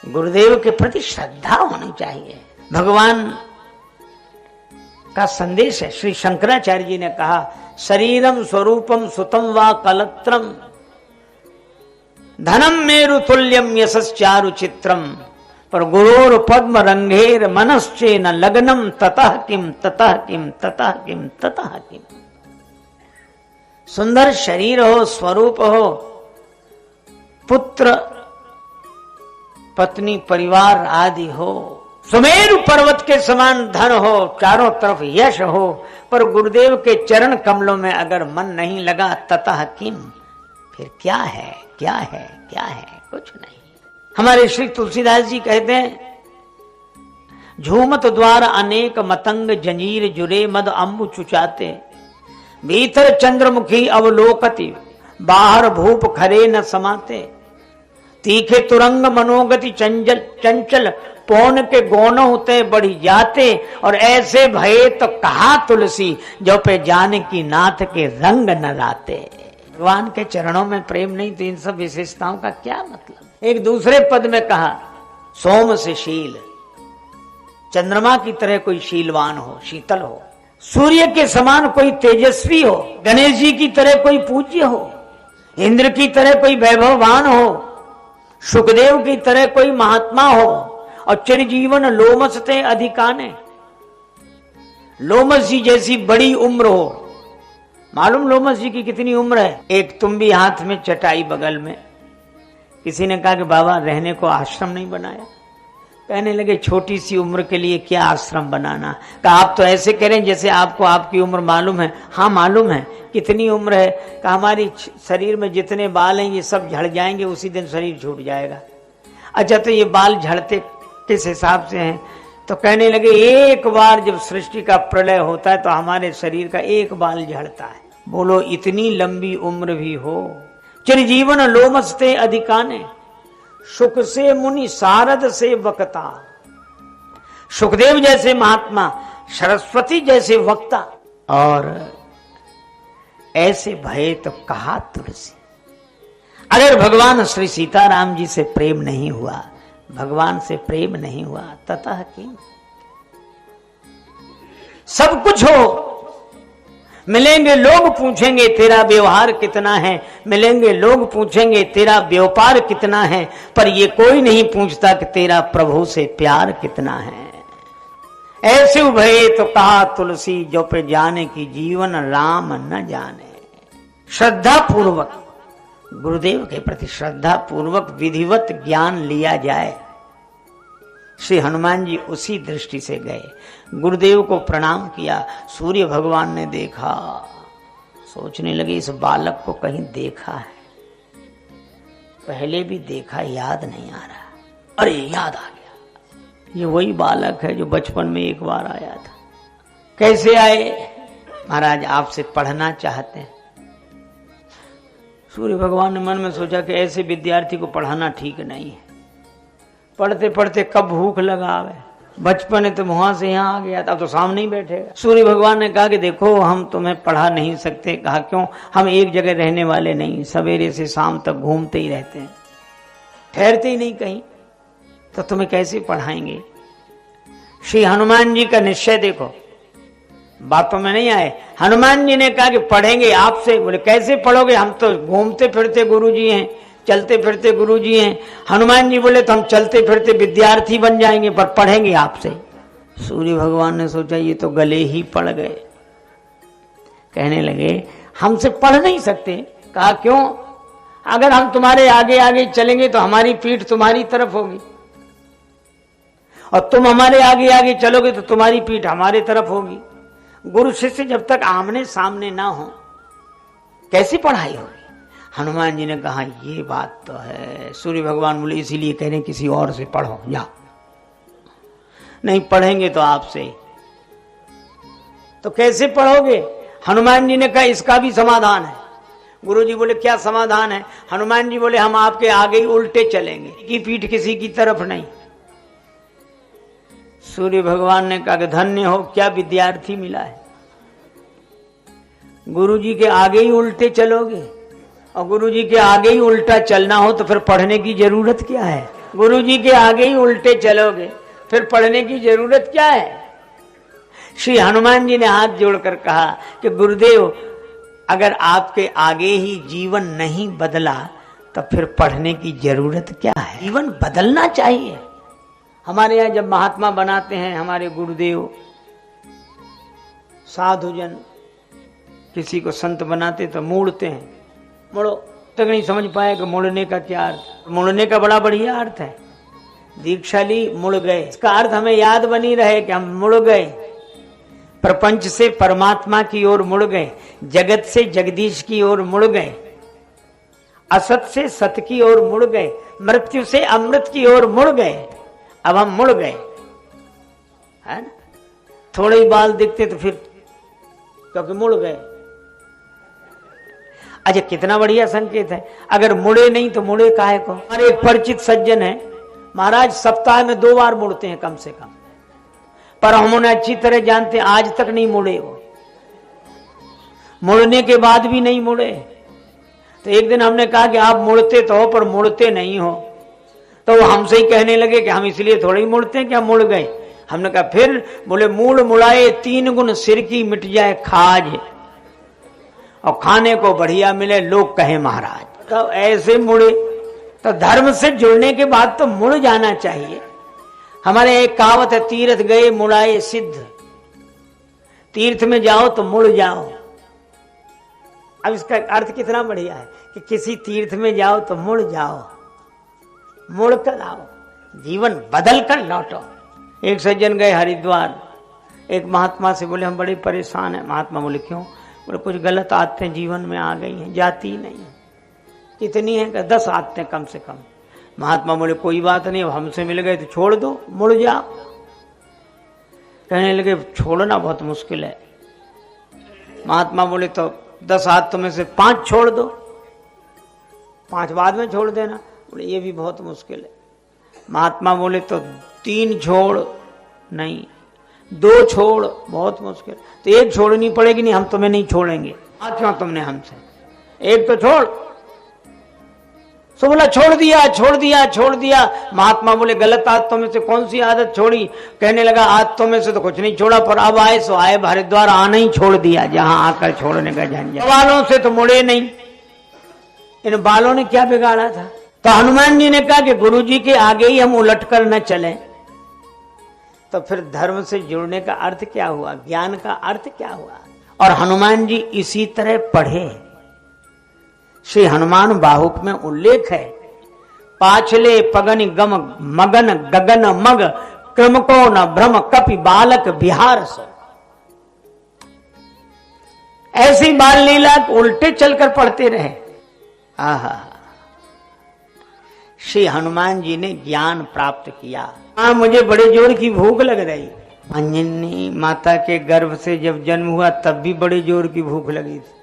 गुरुदेव के प्रति श्रद्धा होनी चाहिए। भगवान का संदेश है। श्री शंकराचार्य जी ने कहा, शरीरम स्वरूपम सुतम वा कलत्रम धनम मेरु तुल्यम यशश्चारु चित्रम पर गुरोर पद्म रंगेर मनश्चे न लग्नम ततः किम ततः किम ततः किम ततः किम। सुंदर शरीर हो, स्वरूप हो, पुत्र पत्नी परिवार आदि हो, सुमेरु पर्वत के समान धन हो, चारों तरफ यश हो, पर गुरुदेव के चरण कमलों में अगर मन नहीं लगा, ततः किम, फिर क्या है, क्या है, क्या है, कुछ नहीं। हमारे श्री तुलसीदास जी कहते हैं, झूमत द्वार अनेक मतंग जंजीर जुरे मद अम्बु चुचाते भीतर चंद्रमुखी अवलोकति बाहर भूप खरे न समाते तीखे तुरंग मनोगति चंचल चंचल पौन के गौन होते बढ़ी जाते और ऐसे भये तो कहा तुलसी जो पे जाने की नाथ के रंग न लाते। भगवान के चरणों में प्रेम नहीं तो इन सब विशेषताओं का क्या मतलब। एक दूसरे पद में कहा, सोम से शील, चंद्रमा की तरह कोई शीलवान हो, शीतल हो, सूर्य के समान कोई तेजस्वी हो, गणेश जी की तरह कोई पूज्य हो, इंद्र की तरह कोई वैभववान हो, सुखदेव की तरह कोई महात्मा हो, और चिरजीवन लोमसते अधिकाने, लोमस जी जैसी बड़ी उम्र हो। मालूम लोमस जी की कितनी उम्र है? एक तुम भी हाथ में, चटाई बगल में। किसी ने कहा कि बाबा रहने को आश्रम नहीं बनाया। कहने लगे छोटी सी उम्र के लिए क्या आश्रम बनाना। कहा आप तो ऐसे करें जैसे आपको आपकी उम्र मालूम है। हाँ मालूम है। कितनी उम्र है? कहा हमारी शरीर में जितने बाल हैं ये सब झड़ जाएंगे, उसी दिन शरीर छूट जाएगा। अच्छा तो ये बाल झड़ते किस हिसाब से हैं? तो कहने लगे एक बार जब सृष्टि का प्रलय होता है तो हमारे शरीर का एक बाल झड़ता है। बोलो इतनी लंबी उम्र भी हो। चिरजीवन लोमसते अधिकाने, सुख से मुनि सारद से वक्ता। सुखदेव जैसे महात्मा, सरस्वती जैसे वक्ता, और ऐसे भय तो कहा तुलसी। अगर भगवान श्री सीताराम जी से प्रेम नहीं हुआ, भगवान से प्रेम नहीं हुआ, ततः किम। सब कुछ हो, मिलेंगे लोग पूछेंगे तेरा व्यवहार कितना है, मिलेंगे लोग पूछेंगे तेरा व्यापार कितना है, पर ये कोई नहीं पूछता कि तेरा प्रभु से प्यार कितना है। ऐसे उभये तो कहा तुलसी जो पे जाने की जीवन राम न जाने। श्रद्धा पूर्वक गुरुदेव के प्रति श्रद्धा पूर्वक विधिवत ज्ञान लिया जाए। श्री हनुमान जी उसी दृष्टि से गए, गुरुदेव को प्रणाम किया। सूर्य भगवान ने देखा, सोचने लगे इस बालक को कहीं देखा है, पहले भी देखा, याद नहीं आ रहा। अरे याद आ गया, ये वही बालक है जो बचपन में एक बार आया था। कैसे आए? महाराज आपसे पढ़ना चाहते हैं। सूर्य भगवान ने मन में सोचा कि ऐसे विद्यार्थी को पढ़ाना ठीक नहीं है। पढ़ते पढ़ते कब भूख लगा आवे, बचपन है तो वहां से यहाँ आ गया था, अब तो सामने ही बैठेगा। सूर्य भगवान ने कहा कि देखो हम तुम्हें पढ़ा नहीं सकते। कहा क्यों? हम एक जगह रहने वाले नहीं, सवेरे से शाम तक घूमते ही रहते हैं, ठहरते ही नहीं कहीं, तो तुम्हें कैसे पढ़ाएंगे। श्री हनुमान जी का निश्चय देखो, बातों में नहीं आए। हनुमान जी ने कहा कि पढ़ेंगे आपसे। बोले कैसे पढ़ोगे? हम तो घूमते फिरते गुरु जी हैं, चलते फिरते गुरु जी हैं। हनुमान जी बोले तो हम चलते फिरते विद्यार्थी बन जाएंगे, पर पढ़ेंगे आपसे। सूर्य भगवान ने सोचा ये तो गले ही पड़ गए। कहने लगे हमसे पढ़ नहीं सकते। कहा क्यों? अगर हम तुम्हारे आगे आगे चलेंगे तो हमारी पीठ तुम्हारी तरफ होगी, और तुम हमारे आगे आगे चलोगे तो तुम्हारी पीठ हमारे तरफ होगी। गुरु शिष्य जब तक आमने सामने ना हो कैसी पढ़ाई होगी? हनुमान जी ने कहा ये बात तो है। सूर्य भगवान बोले इसीलिए कह रहे हैं किसी और से पढ़ो, जाओ। नहीं पढ़ेंगे तो आपसे। तो कैसे पढ़ोगे? हनुमान जी ने कहा इसका भी समाधान है। गुरु जी बोले क्या समाधान है? हनुमान जी बोले हम आपके आगे ही उल्टे चलेंगे, की पीठ किसी की तरफ नहीं। सूर्य भगवान ने कहा कि धन्य हो, क्या विद्यार्थी मिला है। गुरु जी के आगे ही उल्टे चलोगे, और गुरु जी के आगे ही उल्टा चलना हो तो फिर पढ़ने की जरूरत क्या है? गुरु जी के आगे ही उल्टे चलोगे, फिर पढ़ने की जरूरत क्या है? श्री हनुमान जी ने हाथ जोड़कर कहा कि गुरुदेव, अगर आपके आगे ही जीवन नहीं बदला तो फिर पढ़ने की जरूरत क्या है? जीवन बदलना चाहिए। हमारे यहाँ जब महात्मा बनाते हैं हमारे गुरुदेव, साधुजन किसी को संत बनाते तो मोड़ते हैं। मोड़ो तक नहीं समझ पाए कि मुड़ने का क्या अर्थ। मुड़ने का बड़ा बढ़िया अर्थ है। दीक्षा ली, मुड़ गए। इसका अर्थ हमें याद बनी रहे कि हम मुड़ गए, प्रपंच से परमात्मा की ओर मुड़ गए, जगत से जगदीश की ओर मुड़ गए, असत से सत की ओर मुड़ गए, मृत्यु से अमृत की ओर मुड़ गए। अब हम मुड़ गए, है ना? थोड़े ही बाल दिखते तो फिर क्योंकि मुड़ गए। अच्छा, कितना बढ़िया संकेत है। अगर मुड़े नहीं तो मुड़े काहे को? हमारे एक परिचित सज्जन है, महाराज सप्ताह में 2 बार मुड़ते हैं कम से कम, पर हम उन्हें अच्छी तरह जानते हैं आज तक नहीं मुड़े। वो मुड़ने के बाद भी नहीं मुड़े। तो एक दिन हमने कहा कि आप मुड़ते तो हो पर मुड़ते नहीं हो। तो वो हमसे ही कहने लगे कि हम इसलिए थोड़े ही मुड़ते हैं कि हम मुड़ गए। हमने कहा फिर? बोले मूड मुड़ाए 3 गुण सिर की मिट जाए खाज, और खाने को बढ़िया मिले लोग कहे महाराज। तो ऐसे मुड़े। तो धर्म से जुड़ने के बाद तो मुड़ जाना चाहिए। हमारे एक कहावत है, तीर्थ गए मुड़ाए सिद्ध। तीर्थ में जाओ तो मुड़ जाओ। अब इसका अर्थ कितना बढ़िया है कि किसी तीर्थ में जाओ तो मुड़ जाओ, मुड़ कर आओ, जीवन बदल कर लौटो। एक सज्जन गए हरिद्वार, एक महात्मा से बोले हम बड़े परेशान हैं। महात्मा बोले क्यों? बोले कुछ गलत आदतें जीवन में आ गई हैं, जाती नहीं। कितनी है? 10 आदतें कम से कम। महात्मा बोले कोई बात नहीं, अब हमसे मिल गए तो छोड़ दो, मुड़ जाओ। कहने लगे छोड़ना बहुत मुश्किल है। महात्मा बोले तो 10 आदतों में से 5 छोड़ दो, 5 बाद में छोड़ देना। बोले ये भी बहुत मुश्किल है। महात्मा बोले तो 3 छोड़, नहीं 2 छोड़, बहुत मुश्किल। तो 1 छोड़नी पड़ेगी। नहीं, हम तुम्हें नहीं छोड़ेंगे। क्यों? तुमने हमसे 1 तो छोड़। सो बोला छोड़ दिया, छोड़ दिया, छोड़ दिया। महात्मा बोले गलत आदतों में से कौन सी आदत छोड़ी? कहने लगा आदतों में से तो कुछ नहीं छोड़ा, पर अब आए सो आए, हरिद्वार आना ही छोड़ दिया, जहां आकर छोड़ने का झंझट। बालों से तो मुड़े नहीं, इन बालों ने क्या बिगाड़ा था? तो हनुमान जी ने कहा कि गुरु जी के आगे ही हम उलट कर न चले। तो फिर धर्म से जुड़ने का अर्थ क्या हुआ? ज्ञान का अर्थ क्या हुआ? और हनुमान जी इसी तरह पढ़े। श्री हनुमान बाहुक में उल्लेख है, पाछले पगनि गम मगन गगन मग क्रम को न भ्रम कपि बालक बिहार सो। ऐसी बाल लीला उल्टे चलकर पढ़ते रहे। आहा, श्री हनुमान जी ने ज्ञान प्राप्त किया। मुझे बड़े जोर की भूख लग रही। अंजनी माता के गर्भ से जब जन्म हुआ तब भी बड़े जोर की भूख लगी थी,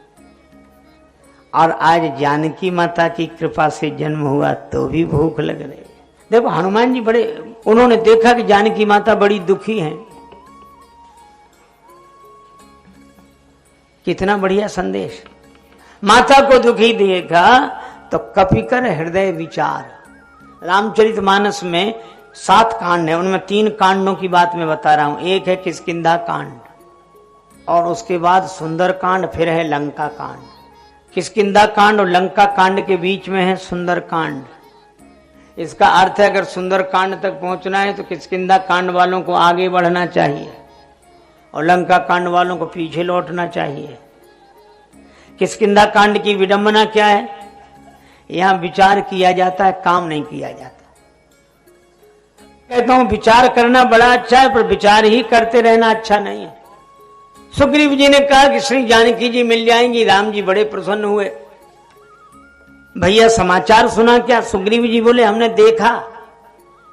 और आज जानकी माता की कृपा से जन्म हुआ तो भी भूख लग रही। देखो हनुमान जी बड़े, उन्होंने देखा कि जानकी माता बड़ी दुखी हैं। कितना बढ़िया संदेश। माता को दुखी देखा तो कपिकर हृदय विचार। रामचरितमानस में 7 कांड है, उनमें 3 कांडों की बात मैं बता रहा हूं। एक है किष्किंधा कांड, और उसके बाद सुंदर कांड, फिर है लंका कांड। किष्किंधा कांड और लंका कांड के बीच में है सुंदर कांड। इसका अर्थ है अगर सुंदर कांड तक पहुंचना है तो किष्किंधा कांड वालों को आगे बढ़ना चाहिए और लंका कांड वालों को पीछे लौटना चाहिए। किष्किंधा कांड की विडंबना क्या है? यहां विचार किया जाता है, काम नहीं किया जाता। कहता हूं विचार करना बड़ा अच्छा है, पर विचार ही करते रहना अच्छा नहीं है। सुग्रीव जी ने कहा कि श्री जानकी जी मिल जाएंगी। राम जी बड़े प्रसन्न हुए। भैया समाचार सुना क्या? सुग्रीव जी बोले हमने देखा।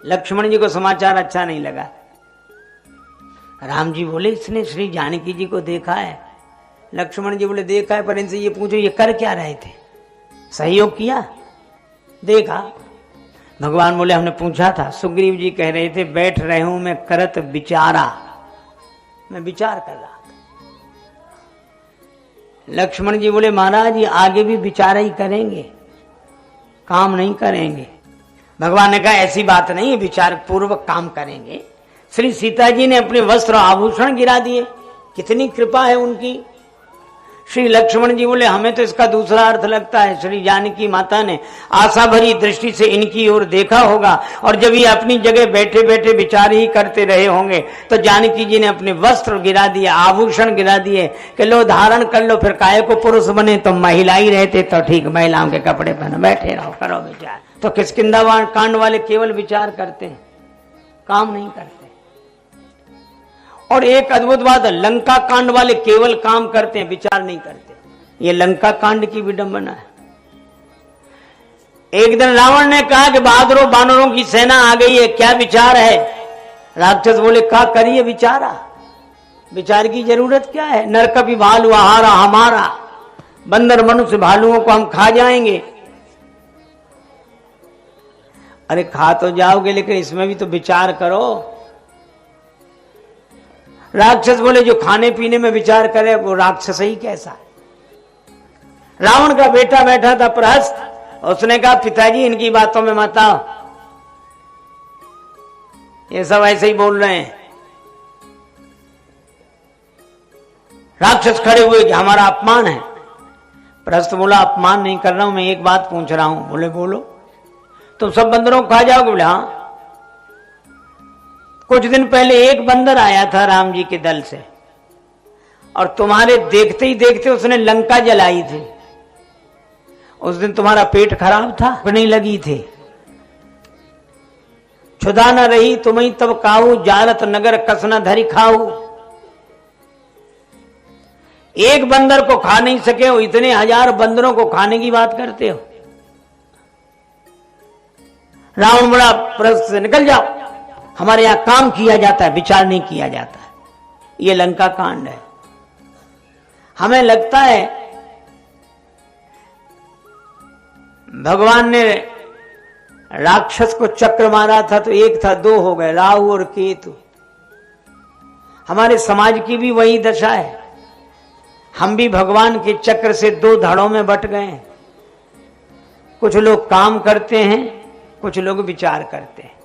लक्ष्मण जी को समाचार अच्छा नहीं लगा। राम जी बोले इसने श्री जानकी जी को देखा है। लक्ष्मण जी बोले देखा है, पर इनसे ये पूछो ये कर क्या रहे थे? सहयोग किया? देखा। भगवान बोले हमने पूछा था। सुग्रीव जी कह रहे थे बैठ रहे हूं मैं करत विचारा, मैं विचार कर रहा था। लक्ष्मण जी बोले महाराज ये आगे भी विचार ही करेंगे, काम नहीं करेंगे। भगवान ने कहा ऐसी बात नहीं है, विचार पूर्वक काम करेंगे। श्री सीता जी ने अपने वस्त्र आभूषण गिरा दिए, कितनी कृपा है उनकी। श्री लक्ष्मण जी बोले हमें तो इसका दूसरा अर्थ लगता है। श्री जानकी माता ने आशा भरी दृष्टि से इनकी ओर देखा होगा, और जब ये अपनी जगह बैठे बैठे विचार ही करते रहे होंगे तो जानकी जी ने अपने वस्त्र गिरा दिए, आभूषण गिरा दिए कि लो धारण कर लो, फिर काहे को पुरुष बने, तो महिला ही रहते तो ठीक, महिलाओं के कपड़े पहनो, बैठे रहो, करो विचार। तो किष्किंधा कांड वाले केवल विचार करते हैं, काम नहीं करते। और एक अद्भुत बात है, लंका कांड वाले केवल काम करते हैं, विचार नहीं करते। ये लंका कांड की विडंबना है। एक दिन रावण ने कहा कि बहादुरों बानरों की सेना आ गई है, क्या विचार है? राक्षस बोले क्या करिए विचारा, विचार की जरूरत क्या है? नरकपि भालू आहारा हमारा, बंदर मनुष्य भालुओं को हम खा जाएंगे। अरे खा तो जाओगे, लेकिन इसमें भी तो विचार करो। राक्षस बोले जो खाने पीने में विचार करे वो राक्षस ही कैसा है। रावण का बेटा बैठा था प्रहस्त, उसने कहा पिताजी इनकी बातों में मत आओ, ये सब ऐसे ही बोल रहे हैं। राक्षस खड़े हुए कि हमारा अपमान है। प्रहस्त बोला अपमान नहीं कर रहा हूं मैं, एक बात पूछ रहा हूं। बोले बोलो। तुम सब बंदरों को खा जाओगे? बोले हाँ। कुछ दिन पहले एक बंदर आया था राम जी के दल से, और तुम्हारे देखते ही देखते उसने लंका जलाई थी। उस दिन तुम्हारा पेट खराब था, नहीं लगी थी, क्षुधा न रही तुम्हें तब काऊ, जालत नगर कस न धरी खाऊ। एक बंदर को खा नहीं सके हो, इतने हजार बंदरों को खाने की बात करते हो। रावण बड़ा प्रश्न से निकल जाओ, हमारे यहां काम किया जाता है, विचार नहीं किया जाता है। ये लंका कांड है। हमें लगता है भगवान ने राक्षस को चक्र मारा था तो एक था, दो हो गए, राहु और केतु। हमारे समाज की भी वही दशा है, हम भी भगवान के चक्र से दो धड़ों में बट गए। कुछ लोग काम करते हैं, कुछ लोग विचार करते हैं।